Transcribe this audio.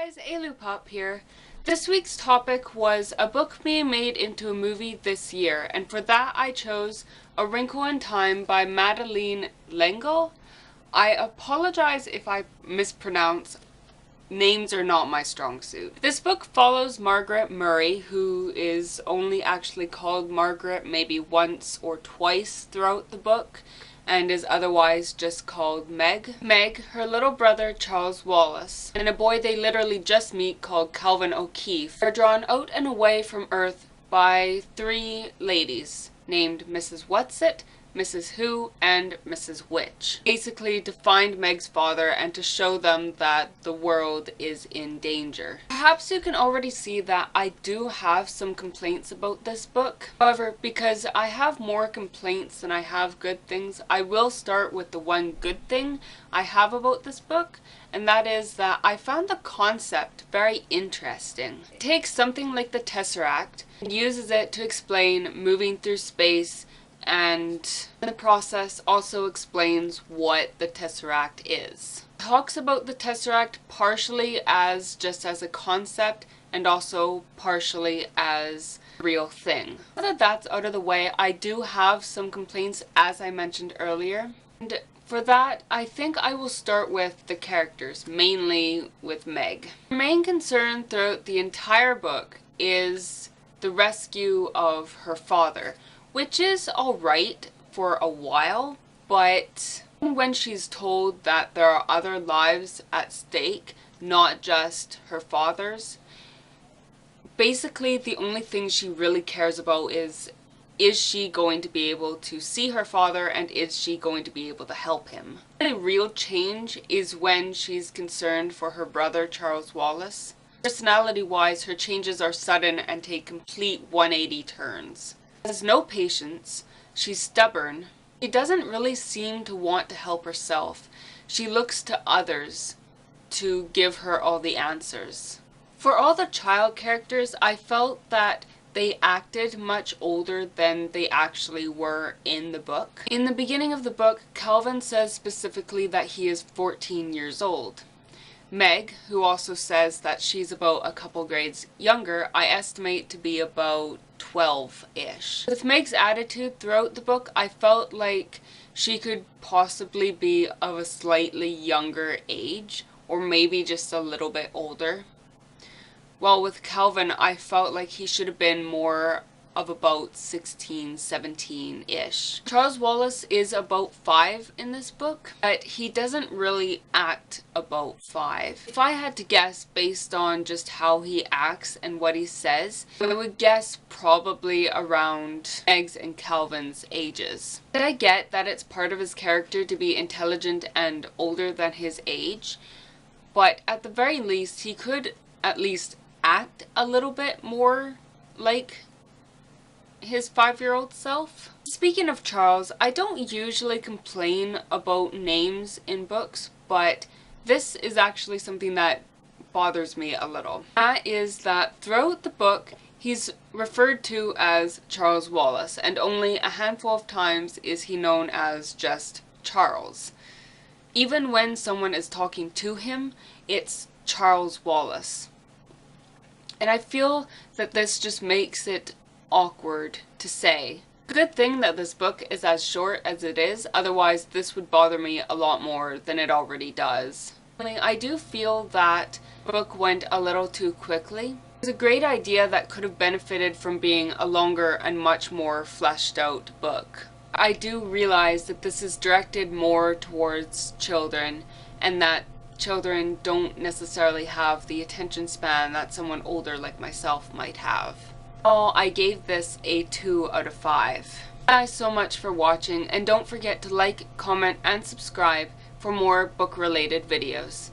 Guys, Ailoupup here. This week's topic was a book being made into a movie this year, and for that I chose A Wrinkle in Time by Madeleine. I apologize if I mispronounce. Names are not my strong suit. This book follows Margaret Murray, who is only actually called Margaret maybe once or twice throughout the book, and is otherwise just called Meg. Meg, her little brother Charles Wallace, and a boy they literally just meet called Calvin O'Keefe are drawn out and away from Earth by three ladies named Mrs. Whatsit, Mrs. Who, and Mrs. Witch, basically to find Meg's father and to show them that the world is in danger. Perhaps you can already see that I do have some complaints about this book. However, because I have more complaints than I have good things, I will start with the one good thing I have about this book, and that is that I found the concept very interesting. It takes something like the Tesseract and uses it to explain moving through space, and in the process also explains what the Tesseract is. It talks about the Tesseract partially as just as a concept and also partially as a real thing. Now that that's out of the way, I do have some complaints, as I mentioned earlier. And for that, I think I will start with the characters, mainly with Meg. Her main concern throughout the entire book is the rescue of her father, which is alright for a while, but when she's told that there are other lives at stake, not just her father's, basically the only thing she really cares about is she going to be able to see her father and is she going to be able to help him. The real change is when she's concerned for her brother Charles Wallace. Personality-wise, her changes are sudden and take complete 180 turns. She has no patience, she's stubborn, she doesn't really seem to want to help herself. She looks to others to give her all the answers. For all the child characters, I felt that they acted much older than they actually were in the book. In the beginning of the book, Calvin says specifically that he is 14 years old. Meg, who also says that she's about a couple grades younger, I estimate to be about 12-ish. With Meg's attitude throughout the book, I felt like she could possibly be of a slightly younger age, or maybe just a little bit older. While with Calvin, I felt like he should have been more of about 16, 17-ish. Charles Wallace is about 5 in this book, but he doesn't really act about 5. If I had to guess based on just how he acts and what he says, I would guess probably around Meg's and Calvin's ages. But I get that it's part of his character to be intelligent and older than his age, but at the very least, he could at least act a little bit more like his 5-year-old self. Speaking of Charles, I don't usually complain about names in books, but this is actually something that bothers me a little. That is that throughout the book, he's referred to as Charles Wallace, and only a handful of times is he known as just Charles. Even when someone is talking to him, it's Charles Wallace. And I feel that this just makes it awkward to say. Good thing that this book is as short as it is, otherwise this would bother me a lot more than it already does. I do feel that the book went a little too quickly. It was a great idea that could have benefited from being a longer and much more fleshed out book. I do realize that this is directed more towards children, and that children don't necessarily have the attention span that someone older like myself might have. I gave this a 2 out of 5. Thank you guys so much for watching, and don't forget to like, comment, and subscribe for more book-related videos.